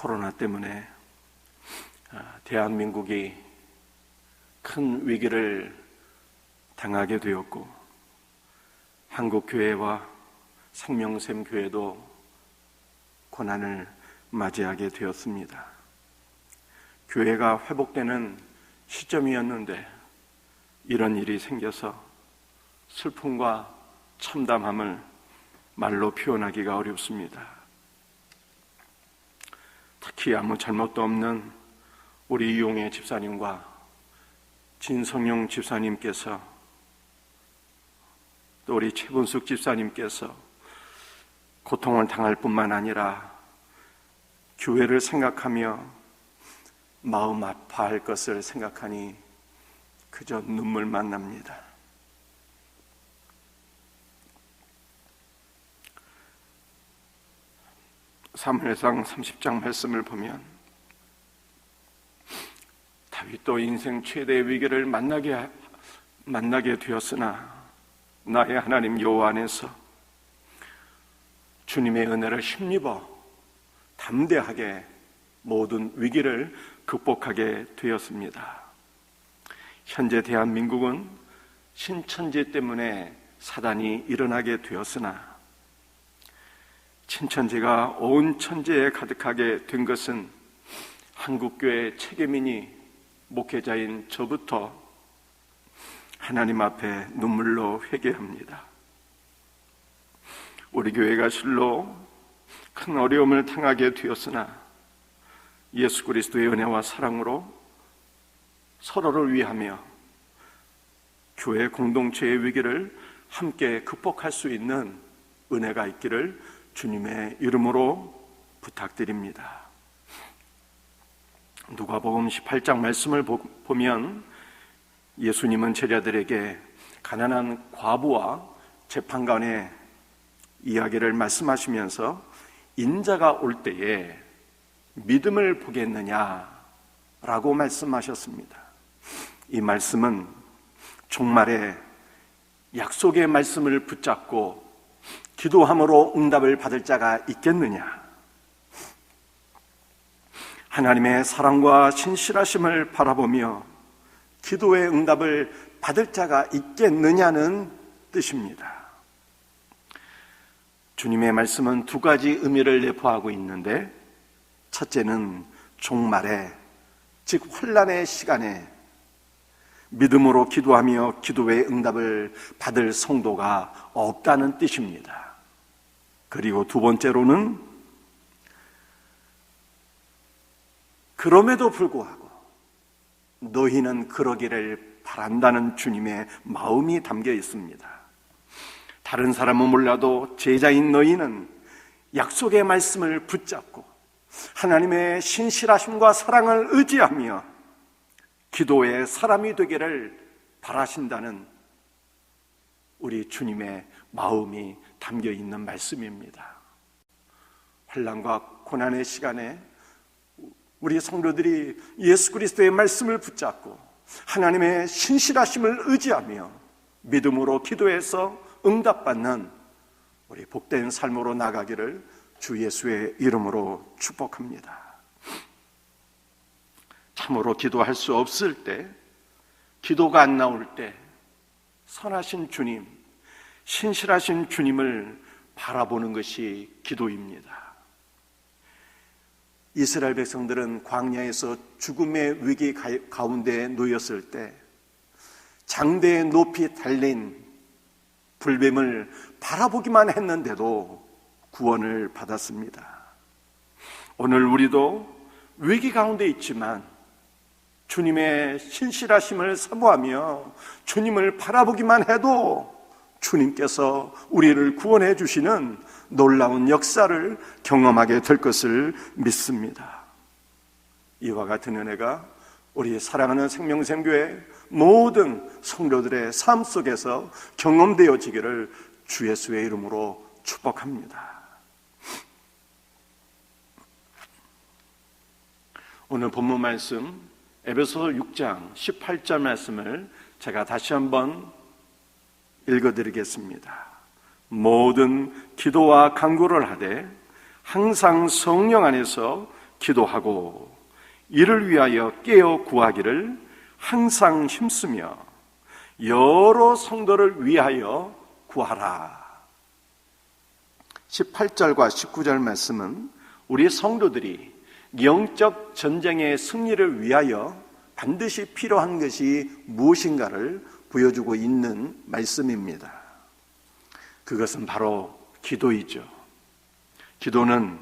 코로나 때문에 대한민국이 큰 위기를 당하게 되었고, 한국교회와 생명샘교회도 고난을 맞이하게 되었습니다. 교회가 회복되는 시점이었는데 이런 일이 생겨서 슬픔과 참담함을 말로 표현하기가 어렵습니다. 특히 아무 잘못도 없는 우리 이용혜 집사님과 진성용 집사님께서, 또 우리 최분숙 집사님께서 고통을 당할 뿐만 아니라 교회를 생각하며 마음 아파할 것을 생각하니 그저 눈물만 납니다. 사무엘상 30장 말씀을 보면 다윗도 인생 최대의 위기를 만나게 되었으나 나의 하나님 여호와 안에서 주님의 은혜를 힘입어 담대하게 모든 위기를 극복하게 되었습니다. 현재 대한민국은 신천지 때문에 사단이 일어나게 되었으나 신천지가 온 천지에 가득하게 된 것은 한국교회 책임이니 목회자인 저부터 하나님 앞에 눈물로 회개합니다. 우리 교회가 실로 큰 어려움을 당하게 되었으나 예수 그리스도의 은혜와 사랑으로 서로를 위하며 교회 공동체의 위기를 함께 극복할 수 있는 은혜가 있기를 주님의 이름으로 부탁드립니다. 누가복음 18장 말씀을 보면 예수님은 제자들에게 가난한 과부와 재판관의 이야기를 말씀하시면서 인자가 올 때에 믿음을 보겠느냐라고 말씀하셨습니다. 이 말씀은 종말에 약속의 말씀을 붙잡고 기도함으로 응답을 받을 자가 있겠느냐, 하나님의 사랑과 신실하심을 바라보며 기도의 응답을 받을 자가 있겠느냐는 뜻입니다. 주님의 말씀은 두 가지 의미를 내포하고 있는데, 첫째는 종말에, 즉 혼란의 시간에 믿음으로 기도하며 기도의 응답을 받을 성도가 없다는 뜻입니다. 그리고 두 번째로는 그럼에도 불구하고 너희는 그러기를 바란다는 주님의 마음이 담겨 있습니다. 다른 사람은 몰라도 제자인 너희는 약속의 말씀을 붙잡고 하나님의 신실하심과 사랑을 의지하며 기도의 사람이 되기를 바라신다는 우리 주님의 마음이 담겨 있는 말씀입니다. 환난과 고난의 시간에 우리 성도들이 예수 그리스도의 말씀을 붙잡고 하나님의 신실하심을 의지하며 믿음으로 기도해서 응답받는 우리 복된 삶으로 나가기를 주 예수의 이름으로 축복합니다. 참으로 기도할 수 없을 때, 기도가 안 나올 때 선하신 주님, 신실하신 주님을 바라보는 것이 기도입니다. 이스라엘 백성들은 광야에서 죽음의 위기 가운데 놓였을 때 장대에 높이 달린 불뱀을 바라보기만 했는데도 구원을 받았습니다. 오늘 우리도 위기 가운데 있지만 주님의 신실하심을 사모하며 주님을 바라보기만 해도 주님께서 우리를 구원해 주시는 놀라운 역사를 경험하게 될 것을 믿습니다. 이와 같은 은혜가 우리 사랑하는 생명샘교회 모든 성도들의 삶 속에서 경험되어지기를 주 예수의 이름으로 축복합니다. 오늘 본문 말씀 에베소서 6장 18절 말씀을 제가 다시 한번 읽어드리겠습니다. 모든 기도와 간구를 하되 항상 성령 안에서 기도하고 이를 위하여 깨어 구하기를 항상 힘쓰며 여러 성도를 위하여 구하라. 18절과 19절 말씀은 우리 성도들이 영적 전쟁의 승리를 위하여 반드시 필요한 것이 무엇인가를 보여주고 있는 말씀입니다. 그것은 바로 기도이죠. 기도는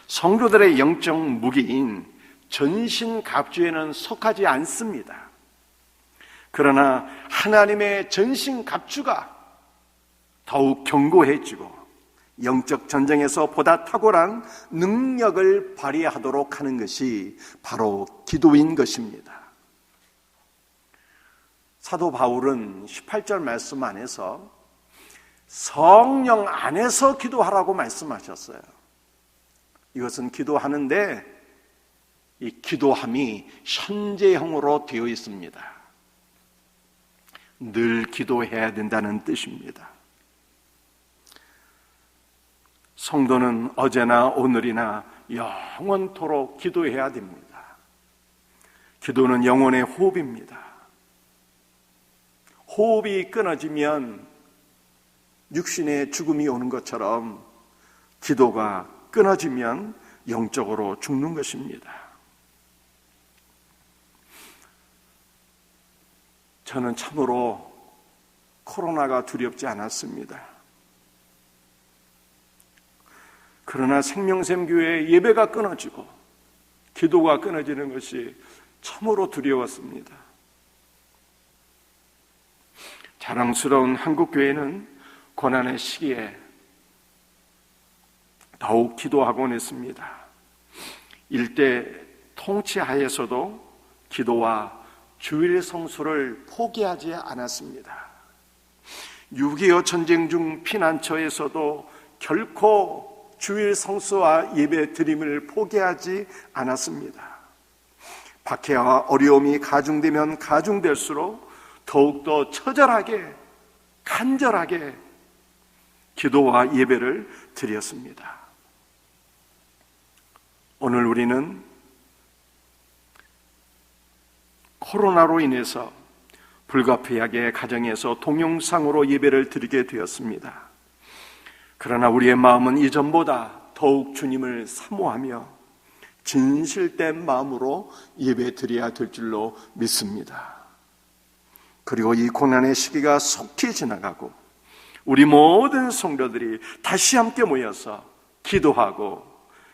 성도들의 영적 무기인 전신갑주에는 속하지 않습니다. 그러나 하나님의 전신갑주가 더욱 견고해지고 영적 전쟁에서 보다 탁월한 능력을 발휘하도록 하는 것이 바로 기도인 것입니다. 사도 바울은 18절 말씀 안에서 성령 안에서 기도하라고 말씀하셨어요. 이것은 기도하는데 이 기도함이 현재형으로 되어 있습니다. 늘 기도해야 된다는 뜻입니다. 성도는 어제나 오늘이나 영원토록 기도해야 됩니다. 기도는 영혼의 호흡입니다. 호흡이 끊어지면 육신의 죽음이 오는 것처럼 기도가 끊어지면 영적으로 죽는 것입니다. 저는 참으로 코로나가 두렵지 않았습니다. 그러나 생명샘교회 예배가 끊어지고 기도가 끊어지는 것이 참으로 두려웠습니다. 자랑스러운 한국교회는 고난의 시기에 더욱 기도하곤 했습니다. 일대 통치하에서도 기도와 주일 성수를 포기하지 않았습니다. 6.25 전쟁 중 피난처에서도 결코 주일 성수와 예배 드림을 포기하지 않았습니다. 박해와 어려움이 가중되면 가중될수록 더욱더 처절하게 간절하게 기도와 예배를 드렸습니다. 오늘 우리는 코로나로 인해서 불가피하게 가정에서 동영상으로 예배를 드리게 되었습니다. 그러나 우리의 마음은 이전보다 더욱 주님을 사모하며 진실된 마음으로 예배 드려야 될 줄로 믿습니다. 그리고 이 고난의 시기가 속히 지나가고 우리 모든 성도들이 다시 함께 모여서 기도하고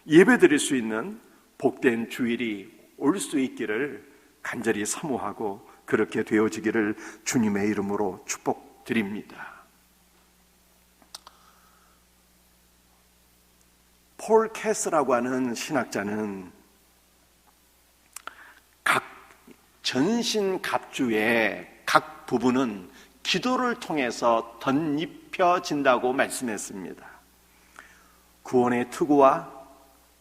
예배 드릴 수 있는 복된 주일이 올 수 있기를 간절히 사모하고 그렇게 되어지기를 주님의 이름으로 축복드립니다. 폴 캐스라고 하는 신학자는 각 전신갑주의 각 부분은 기도를 통해서 덧입혀진다고 말씀했습니다. 구원의 투구와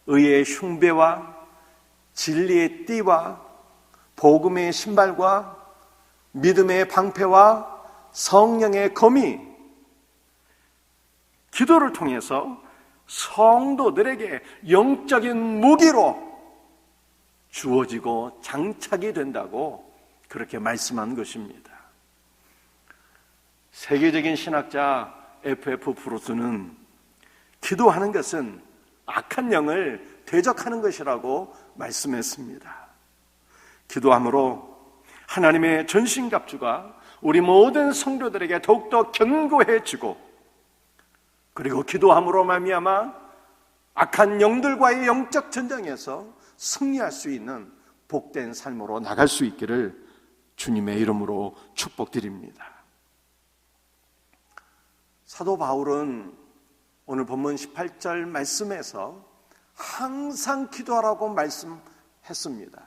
의의 흉배와 진리의 띠와 복음의 신발과 믿음의 방패와 성령의 검이 기도를 통해서 성도들에게 영적인 무기로 주어지고 장착이 된다고 그렇게 말씀한 것입니다. 세계적인 신학자 F.F. 브루스는 기도하는 것은 악한 영을 대적하는 것이라고 말씀했습니다. 기도함으로 하나님의 전신갑주가 우리 모든 성도들에게 더욱더 견고해지고 그리고 기도함으로 말미암아 악한 영들과의 영적 전쟁에서 승리할 수 있는 복된 삶으로 나갈 수 있기를 주님의 이름으로 축복드립니다. 사도 바울은 오늘 본문 18절 말씀에서 항상 기도하라고 말씀했습니다.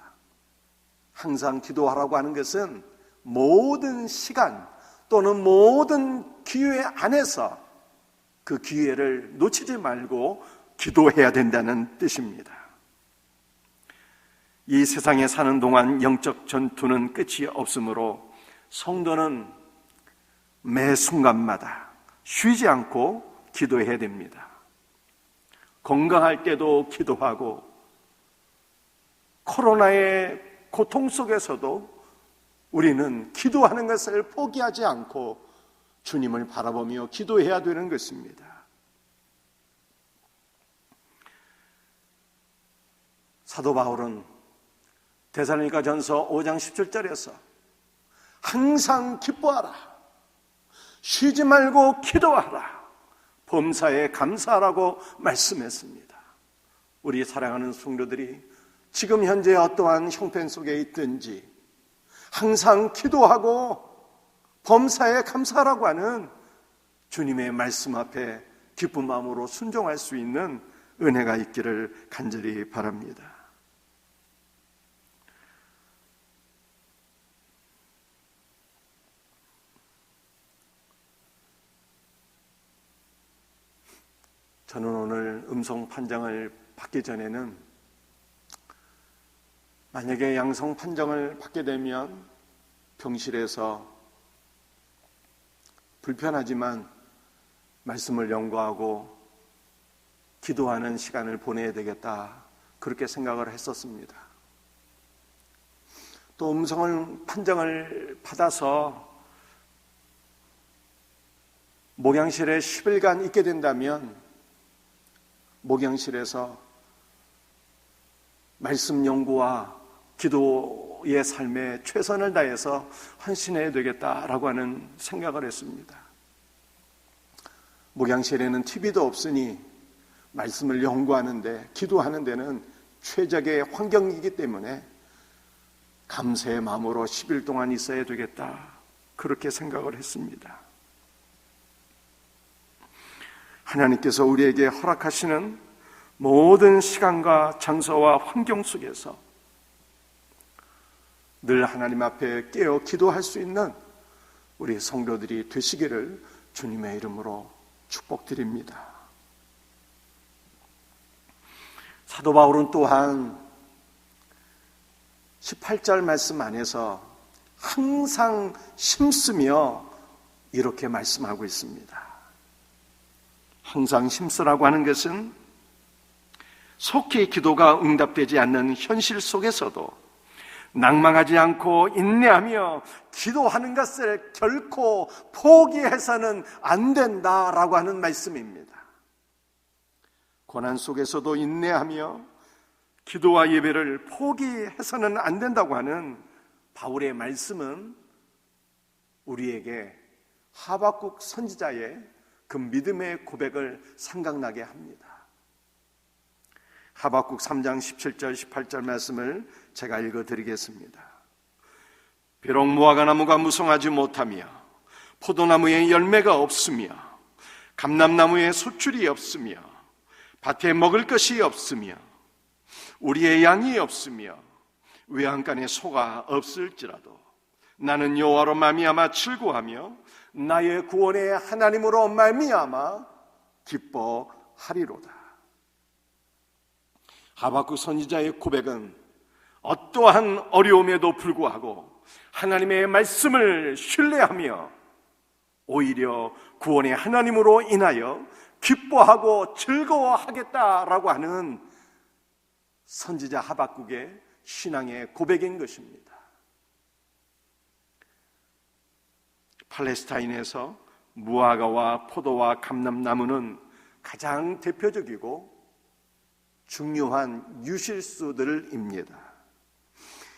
항상 기도하라고 하는 것은 모든 시간 또는 모든 기회 안에서 그 기회를 놓치지 말고 기도해야 된다는 뜻입니다. 이 세상에 사는 동안 영적 전투는 끝이 없으므로 성도는 매 순간마다 쉬지 않고 기도해야 됩니다. 건강할 때도 기도하고 코로나의 고통 속에서도 우리는 기도하는 것을 포기하지 않고 주님을 바라보며 기도해야 되는 것입니다. 사도 바울은 데살로니가전서 5장 17절에서 항상 기뻐하라, 쉬지 말고 기도하라, 범사에 감사하라고 말씀했습니다. 우리 사랑하는 성도들이 지금 현재 어떠한 형편 속에 있든지 항상 기도하고 범사에 감사하라고 하는 주님의 말씀 앞에 기쁜 마음으로 순종할 수 있는 은혜가 있기를 간절히 바랍니다. 저는 오늘 음성 판정을 받기 전에는 만약에 양성 판정을 받게 되면 병실에서 불편하지만 말씀을 연구하고 기도하는 시간을 보내야 되겠다, 그렇게 생각을 했었습니다. 또 음성 판정을 받아서 목양실에 10일간 있게 된다면 목양실에서 말씀 연구와 기도의 삶에 최선을 다해서 헌신해야 되겠다라고 하는 생각을 했습니다. 목양실에는 TV도 없으니 말씀을 연구하는데, 기도하는 데는 최적의 환경이기 때문에 감사의 마음으로 10일 동안 있어야 되겠다, 그렇게 생각을 했습니다. 하나님께서 우리에게 허락하시는 모든 시간과 장소와 환경 속에서 늘 하나님 앞에 깨어 기도할 수 있는 우리 성도들이 되시기를 주님의 이름으로 축복드립니다. 사도 바울은 또한 18절 말씀 안에서 항상 힘쓰며 이렇게 말씀하고 있습니다. 항상 힘쓰라고 하는 것은 속히 기도가 응답되지 않는 현실 속에서도 낭망하지 않고 인내하며 기도하는 것을 결코 포기해서는 안 된다라고 하는 말씀입니다. 고난 속에서도 인내하며 기도와 예배를 포기해서는 안 된다고 하는 바울의 말씀은 우리에게 하박국 선지자의 그 믿음의 고백을 생각나게 합니다. 하박국 3장 17절 18절 말씀을 제가 읽어드리겠습니다. 비록 무화과나무가 무성하지 못하며 포도나무에 열매가 없으며 감람나무에 소출이 없으며 밭에 먹을 것이 없으며 우리의 양이 없으며 외양간에 소가 없을지라도 나는 여호와로 말미암아 즐거워하며 나의 구원의 하나님으로 말미암아 기뻐하리로다. 하박국 선지자의 고백은 어떠한 어려움에도 불구하고 하나님의 말씀을 신뢰하며 오히려 구원의 하나님으로 인하여 기뻐하고 즐거워하겠다라고 하는 선지자 하박국의 신앙의 고백인 것입니다. 팔레스타인에서 무화과와 포도와 감람나무는 가장 대표적이고 중요한 유실수들입니다.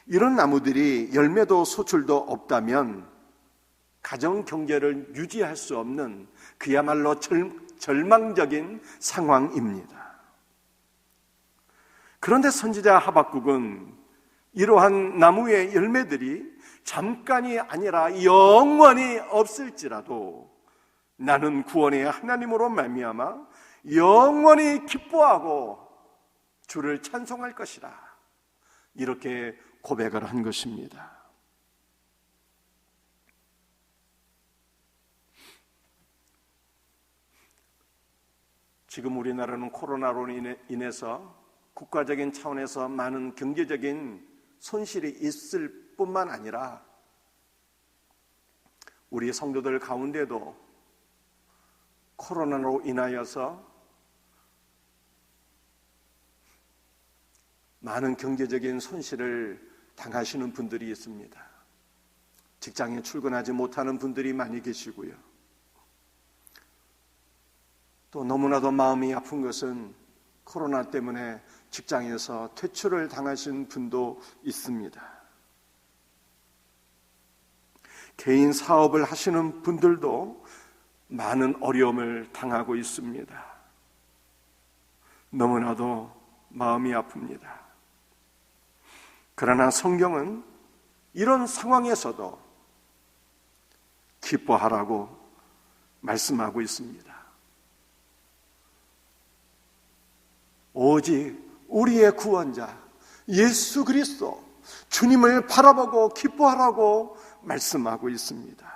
이런 나무들이 열매도 소출도 없다면 가정 경제를 유지할 수 없는 그야말로 절망적인 상황입니다. 그런데 선지자 하박국은 이러한 나무의 열매들이 잠깐이 아니라 영원히 없을지라도 나는 구원의 하나님으로 말미암아 영원히 기뻐하고 주를 찬송할 것이라, 이렇게 고백을 한 것입니다. 지금 우리나라는 코로나로 인해서 국가적인 차원에서 많은 경제적인 손실이 있을 뿐만 아니라 우리 성도들 가운데도 코로나로 인하여서 많은 경제적인 손실을 당하시는 분들이 있습니다. 직장에 출근하지 못하는 분들이 많이 계시고요. 또 너무나도 마음이 아픈 것은 코로나 때문에 직장에서 퇴출을 당하신 분도 있습니다. 개인 사업을 하시는 분들도 많은 어려움을 당하고 있습니다. 너무나도 마음이 아픕니다. 그러나 성경은 이런 상황에서도 기뻐하라고 말씀하고 있습니다. 오직 우리의 구원자 예수 그리스도 주님을 바라보고 기뻐하라고 말씀하고 있습니다.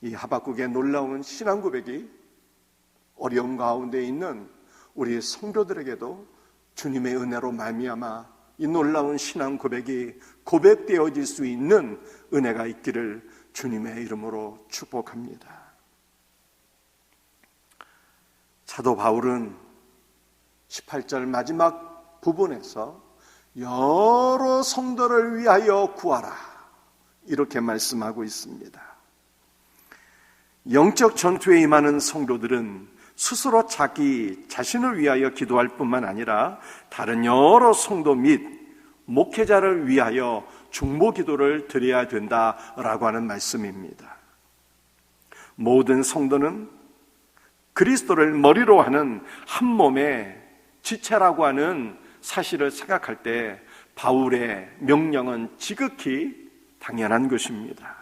이 하박국의 놀라운 신앙 고백이 어려움 가운데 있는 우리 성도들에게도 주님의 은혜로 말미암아 이 놀라운 신앙 고백이 고백되어질 수 있는 은혜가 있기를 주님의 이름으로 축복합니다. 사도 바울은 18절 마지막 부분에서 여러 성도를 위하여 구하라 이렇게 말씀하고 있습니다. 영적 전투에 임하는 성도들은 스스로 자기 자신을 위하여 기도할 뿐만 아니라 다른 여러 성도 및 목회자를 위하여 중보 기도를 드려야 된다라고 하는 말씀입니다. 모든 성도는 그리스도를 머리로 하는 한 몸의 지체라고 하는 사실을 생각할 때 바울의 명령은 지극히 당연한 것입니다.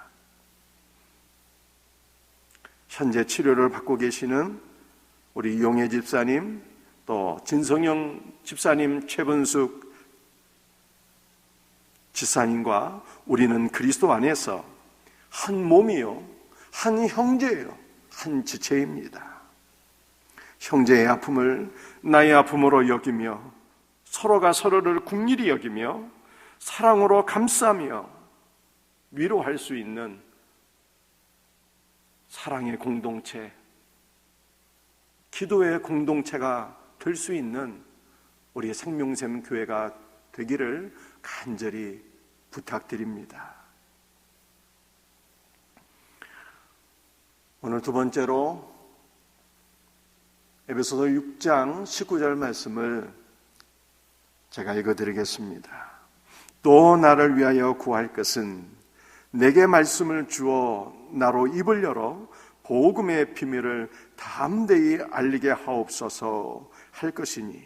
현재 치료를 받고 계시는 우리 용혜 집사님, 또 진성영 집사님, 최분숙 집사님과 우리는 그리스도 안에서 한 몸이요, 한 형제예요, 한 지체입니다. 형제의 아픔을 나의 아픔으로 여기며 서로가 서로를 긍휼히 여기며 사랑으로 감싸며 위로할 수 있는 사랑의 공동체, 기도의 공동체가 될 수 있는 우리 생명샘 교회가 되기를 간절히 부탁드립니다. 오늘 두 번째로 에베소서 6장 19절 말씀을 제가 읽어드리겠습니다. 또 나를 위하여 구할 것은 내게 말씀을 주어 나로 입을 열어 복음의 비밀을 담대히 알리게 하옵소서 할 것이니.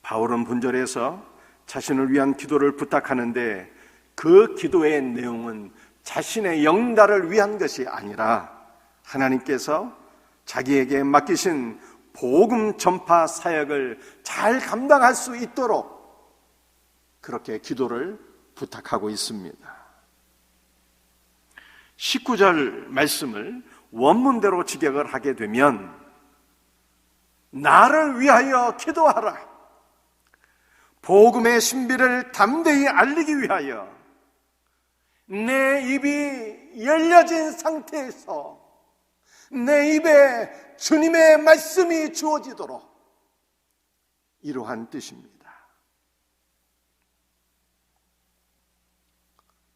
바울은 본절에서 자신을 위한 기도를 부탁하는데 그 기도의 내용은 자신의 영달을 위한 것이 아니라 하나님께서 자기에게 맡기신 복음 전파 사역을 잘 감당할 수 있도록 그렇게 기도를 부탁하고 있습니다. 19절 말씀을 원문대로 직역을 하게 되면 나를 위하여 기도하라, 복음의 신비를 담대히 알리기 위하여 내 입이 열려진 상태에서 내 입에 주님의 말씀이 주어지도록, 이러한 뜻입니다.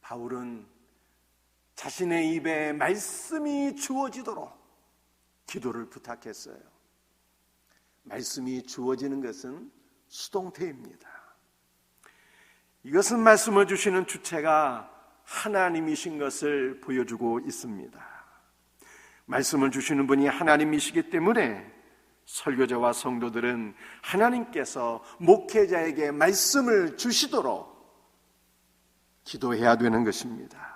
바울은 자신의 입에 말씀이 주어지도록 기도를 부탁했어요. 말씀이 주어지는 것은 수동태입니다. 이것은 말씀을 주시는 주체가 하나님이신 것을 보여주고 있습니다. 말씀을 주시는 분이 하나님이시기 때문에 설교자와 성도들은 하나님께서 목회자에게 말씀을 주시도록 기도해야 되는 것입니다.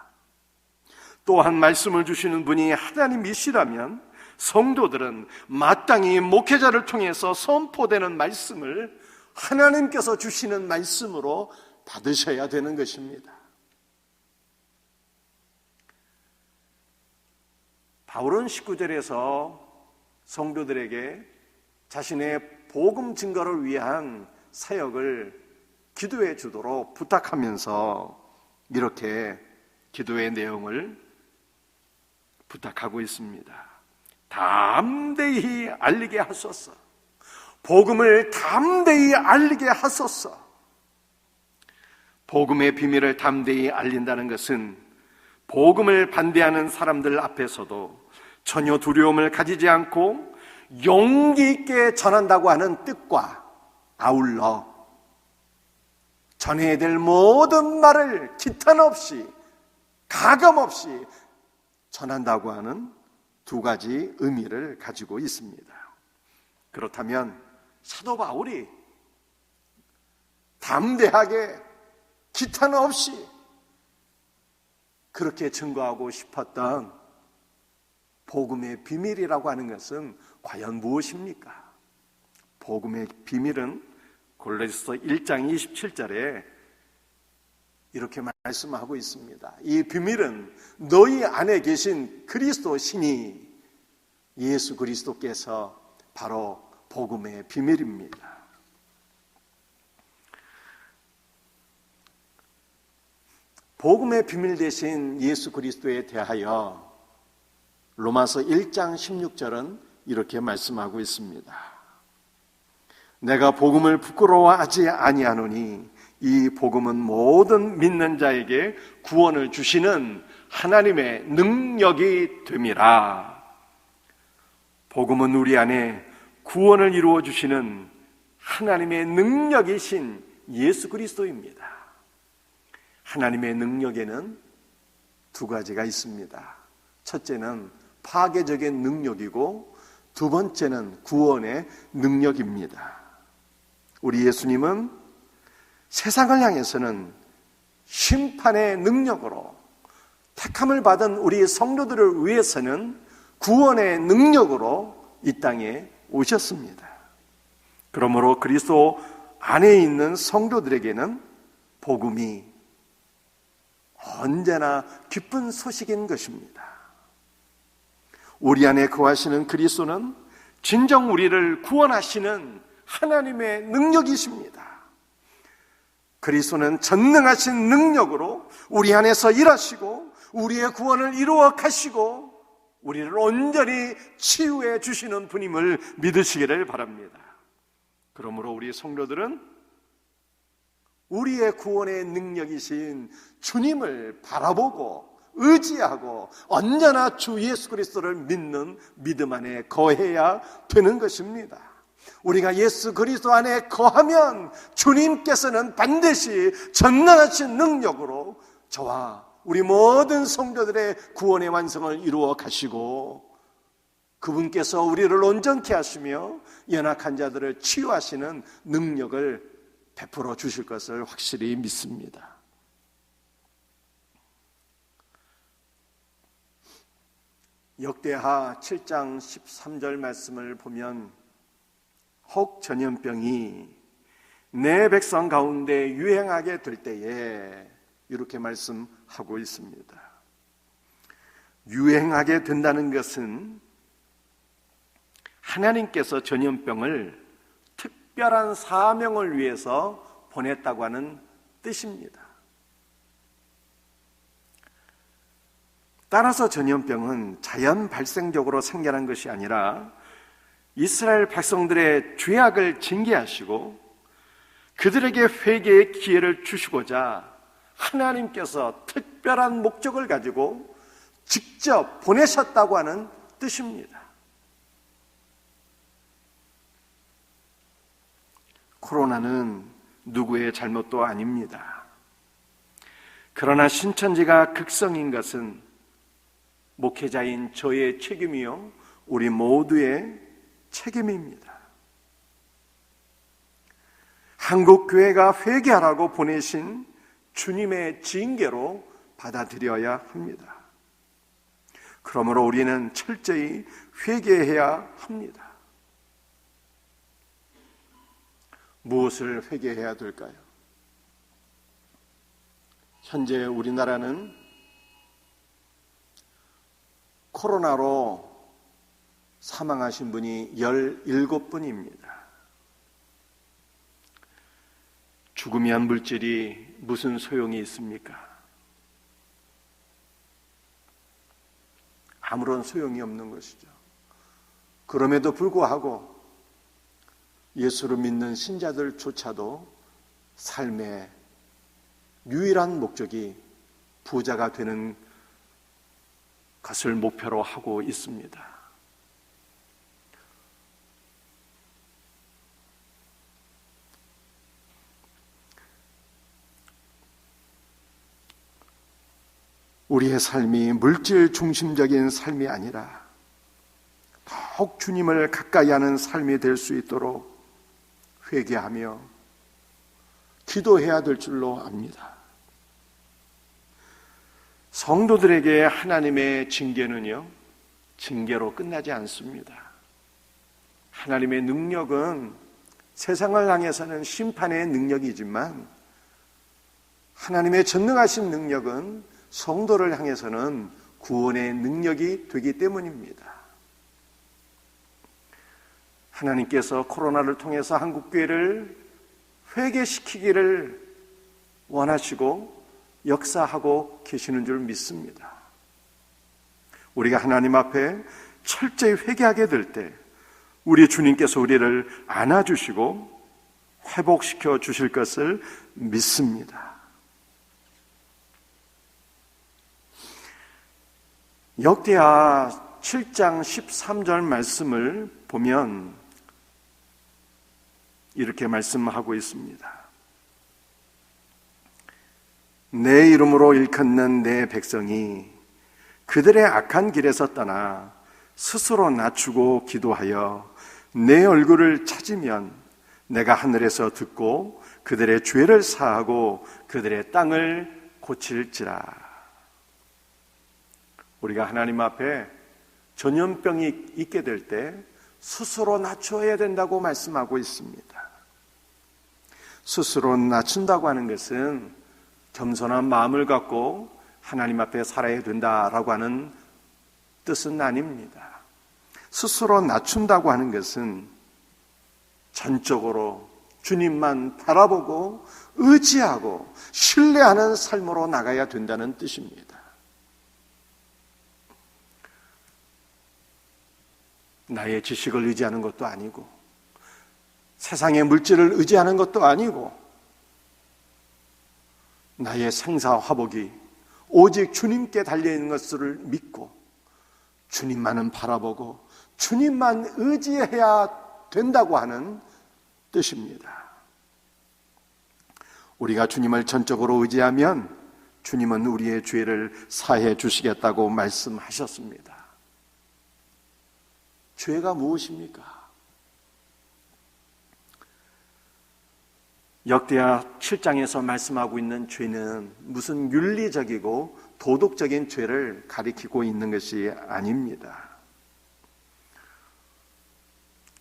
또한 말씀을 주시는 분이 하나님이시라면 성도들은 마땅히 목회자를 통해서 선포되는 말씀을 하나님께서 주시는 말씀으로 받으셔야 되는 것입니다. 바울은 19절에서 성도들에게 자신의 복음 증거를 위한 사역을 기도해 주도록 부탁하면서 이렇게 기도의 내용을 부탁하고 있습니다. 담대히 알리게 하소서, 복음을 담대히 알리게 하소서. 복음의 비밀을 담대히 알린다는 것은 복음을 반대하는 사람들 앞에서도 전혀 두려움을 가지지 않고 용기 있게 전한다고 하는 뜻과 아울러 전해야 될 모든 말을 기탄 없이 가감 없이 전한다고 하는 두 가지 의미를 가지고 있습니다. 그렇다면 사도 바울이 담대하게 기탄 없이 그렇게 증거하고 싶었던 복음의 비밀이라고 하는 것은 과연 무엇입니까? 복음의 비밀은 골로새서 1장 27절에 이렇게 말씀하고 있습니다. 이 비밀은 너희 안에 계신 그리스도 신이 예수 그리스도께서 바로 복음의 비밀입니다. 복음의 비밀 대신 예수 그리스도에 대하여 로마서 1장 16절은 이렇게 말씀하고 있습니다. 내가 복음을 부끄러워하지 아니하노니 이 복음은 모든 믿는 자에게 구원을 주시는 하나님의 능력이 됨이라. 복음은 우리 안에 구원을 이루어 주시는 하나님의 능력이신 예수 그리스도입니다. 하나님의 능력에는 두 가지가 있습니다. 첫째는 파괴적인 능력이고 두 번째는 구원의 능력입니다. 우리 예수님은 세상을 향해서는 심판의 능력으로, 택함을 받은 우리 성도들을 위해서는 구원의 능력으로 이 땅에 오셨습니다. 그러므로 그리스도 안에 있는 성도들에게는 복음이 언제나 기쁜 소식인 것입니다. 우리 안에 거하시는 그리스도는 진정 우리를 구원하시는 하나님의 능력이십니다. 그리스도는 전능하신 능력으로 우리 안에서 일하시고 우리의 구원을 이루어 가시고 우리를 온전히 치유해 주시는 분임을 믿으시기를 바랍니다. 그러므로 우리 성도들은 우리의 구원의 능력이신 주님을 바라보고 의지하고 언제나 주 예수 그리스도를 믿는 믿음 안에 거해야 되는 것입니다. 우리가 예수 그리스도 안에 거하면 주님께서는 반드시 전능하신 능력으로 저와 우리 모든 성도들의 구원의 완성을 이루어 가시고 그분께서 우리를 온전케 하시며 연약한 자들을 치유하시는 능력을 베풀어 주실 것을 확실히 믿습니다. 역대하 7장 13절 말씀을 보면 혹 전염병이 내 백성 가운데 유행하게 될 때에 이렇게 말씀하고 있습니다. 유행하게 된다는 것은 하나님께서 전염병을 특별한 사명을 위해서 보냈다고 하는 뜻입니다. 따라서 전염병은 자연 발생적으로 생겨난 것이 아니라 이스라엘 백성들의 죄악을 징계하시고 그들에게 회개의 기회를 주시고자 하나님께서 특별한 목적을 가지고 직접 보내셨다고 하는 뜻입니다. 코로나는 누구의 잘못도 아닙니다. 그러나 신천지가 극성인 것은 목회자인 저의 책임이요 우리 모두의 책임입니다. 한국교회가 회개하라고 보내신 주님의 징계로 받아들여야 합니다. 그러므로 우리는 철저히 회개해야 합니다. 무엇을 회개해야 될까요? 현재 우리나라는 코로나로 사망하신 분이 17분입니다. 죽으면 물질이 무슨 소용이 있습니까? 아무런 소용이 없는 것이죠. 그럼에도 불구하고 예수를 믿는 신자들조차도 삶의 유일한 목적이 부자가 되는 것을 목표로 하고 있습니다. 우리의 삶이 물질 중심적인 삶이 아니라 더욱 주님을 가까이 하는 삶이 될 수 있도록 회개하며 기도해야 될 줄로 압니다. 성도들에게 하나님의 징계는요, 징계로 끝나지 않습니다. 하나님의 능력은 세상을 향해서는 심판의 능력이지만 하나님의 전능하신 능력은 성도를 향해서는 구원의 능력이 되기 때문입니다. 하나님께서 코로나를 통해서 한국교회를 회개시키기를 원하시고 역사하고 계시는 줄 믿습니다. 우리가 하나님 앞에 철저히 회개하게 될 때 우리 주님께서 우리를 안아주시고 회복시켜 주실 것을 믿습니다. 역대하 7장 13절 말씀을 보면 이렇게 말씀하고 있습니다. 내 이름으로 일컫는 내 백성이 그들의 악한 길에서 떠나 스스로 낮추고 기도하여 내 얼굴을 찾으면 내가 하늘에서 듣고 그들의 죄를 사하고 그들의 땅을 고칠지라. 우리가 하나님 앞에 전염병이 있게 될 때 스스로 낮춰야 된다고 말씀하고 있습니다. 스스로 낮춘다고 하는 것은 겸손한 마음을 갖고 하나님 앞에 살아야 된다라고 하는 뜻은 아닙니다. 스스로 낮춘다고 하는 것은 전적으로 주님만 바라보고 의지하고 신뢰하는 삶으로 나가야 된다는 뜻입니다. 나의 지식을 의지하는 것도 아니고 세상의 물질을 의지하는 것도 아니고 나의 생사화복이 오직 주님께 달려있는 것을 믿고 주님만은 바라보고 주님만 의지해야 된다고 하는 뜻입니다. 우리가 주님을 전적으로 의지하면 주님은 우리의 죄를 사해 주시겠다고 말씀하셨습니다. 죄가 무엇입니까? 역대하 7장에서 말씀하고 있는 죄는 무슨 윤리적이고 도덕적인 죄를 가리키고 있는 것이 아닙니다.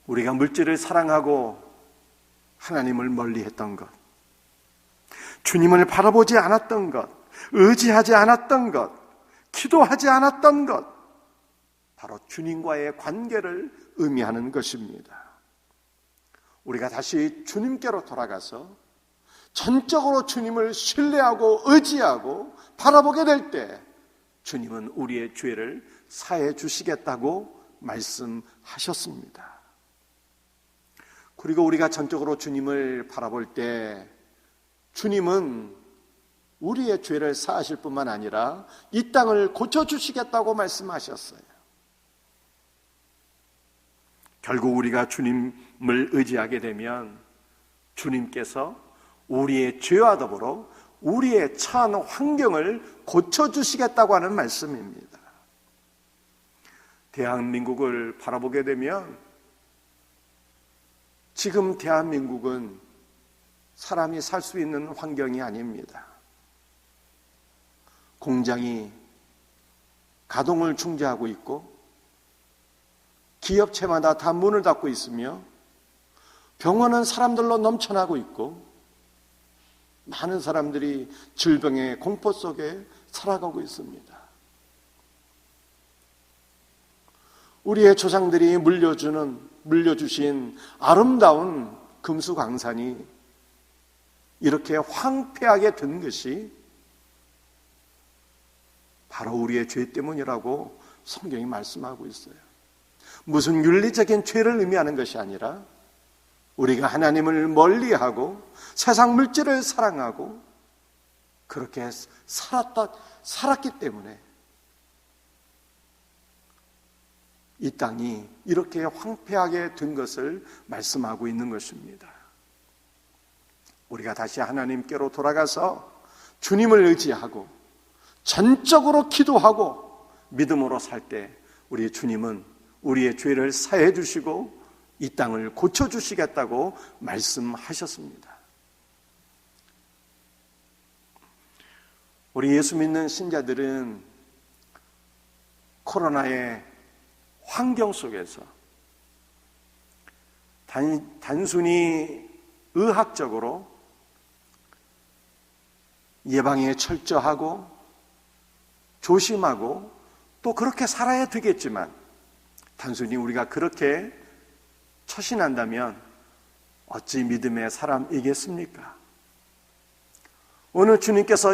우리가 물질을 사랑하고 하나님을 멀리했던 것, 주님을 바라보지 않았던 것, 의지하지 않았던 것, 기도하지 않았던 것, 바로 주님과의 관계를 의미하는 것입니다. 우리가 다시 주님께로 돌아가서 전적으로 주님을 신뢰하고 의지하고 바라보게 될 때 주님은 우리의 죄를 사해 주시겠다고 말씀하셨습니다. 그리고 우리가 전적으로 주님을 바라볼 때 주님은 우리의 죄를 사하실 뿐만 아니라 이 땅을 고쳐주시겠다고 말씀하셨어요. 결국 우리가 주님을 의지하게 되면 주님께서 우리의 죄와 더불어 우리의 처한 환경을 고쳐주시겠다고 하는 말씀입니다. 대한민국을 바라보게 되면 지금 대한민국은 사람이 살 수 있는 환경이 아닙니다. 공장이 가동을 중지하고 있고 기업체마다 다 문을 닫고 있으며 병원은 사람들로 넘쳐나고 있고 많은 사람들이 질병의 공포 속에 살아가고 있습니다. 우리의 조상들이 물려주신 아름다운 금수강산이 이렇게 황폐하게 된 것이 바로 우리의 죄 때문이라고 성경이 말씀하고 있어요. 무슨 윤리적인 죄를 의미하는 것이 아니라 우리가 하나님을 멀리하고 세상 물질을 사랑하고 그렇게 살았기 때문에 이 땅이 이렇게 황폐하게 된 것을 말씀하고 있는 것입니다. 우리가 다시 하나님께로 돌아가서 주님을 의지하고 전적으로 기도하고 믿음으로 살 때 우리 주님은 우리의 죄를 사해 주시고 이 땅을 고쳐주시겠다고 말씀하셨습니다. 우리 예수 믿는 신자들은 코로나의 환경 속에서 단순히 의학적으로 예방에 철저하고 조심하고 또 그렇게 살아야 되겠지만 단순히 우리가 그렇게 처신한다면 어찌 믿음의 사람이겠습니까? 오늘 주님께서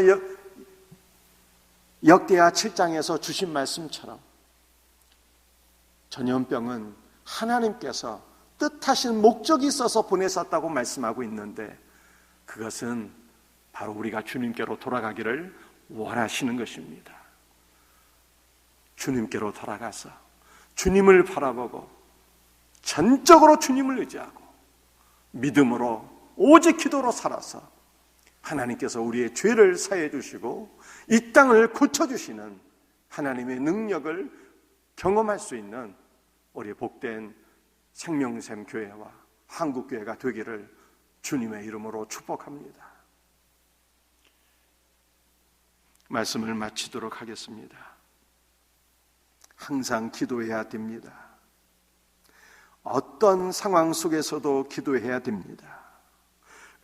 역대하 7장에서 주신 말씀처럼 전염병은 하나님께서 뜻하신 목적이 있어서 보내셨다고 말씀하고 있는데 그것은 바로 우리가 주님께로 돌아가기를 원하시는 것입니다. 주님께로 돌아가서 주님을 바라보고 전적으로 주님을 의지하고 믿음으로 오직 기도로 살아서 하나님께서 우리의 죄를 사해 주시고 이 땅을 고쳐주시는 하나님의 능력을 경험할 수 있는 우리 복된 생명샘 교회와 한국교회가 되기를 주님의 이름으로 축복합니다. 말씀을 마치도록 하겠습니다. 항상 기도해야 됩니다. 어떤 상황 속에서도 기도해야 됩니다.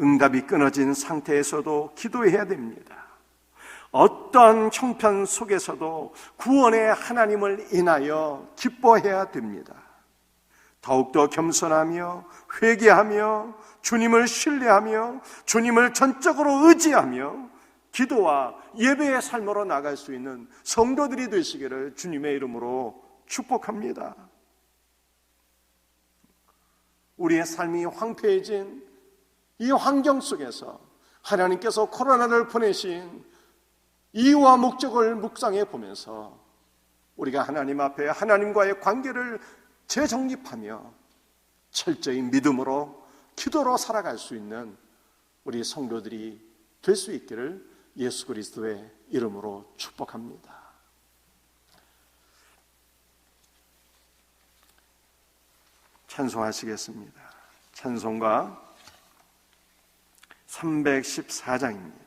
응답이 끊어진 상태에서도 기도해야 됩니다. 어떤 형편 속에서도 구원의 하나님을 인하여 기뻐해야 됩니다. 더욱더 겸손하며 회개하며 주님을 신뢰하며 주님을 전적으로 의지하며 기도와 예배의 삶으로 나갈 수 있는 성도들이 되시기를 주님의 이름으로 축복합니다. 우리의 삶이 황폐해진 이 환경 속에서 하나님께서 코로나를 보내신 이유와 목적을 묵상해 보면서 우리가 하나님 앞에 하나님과의 관계를 재정립하며 철저히 믿음으로 기도로 살아갈 수 있는 우리 성도들이 될 수 있기를 예수 그리스도의 이름으로 축복합니다. 찬송하시겠습니다. 찬송가 314장입니다.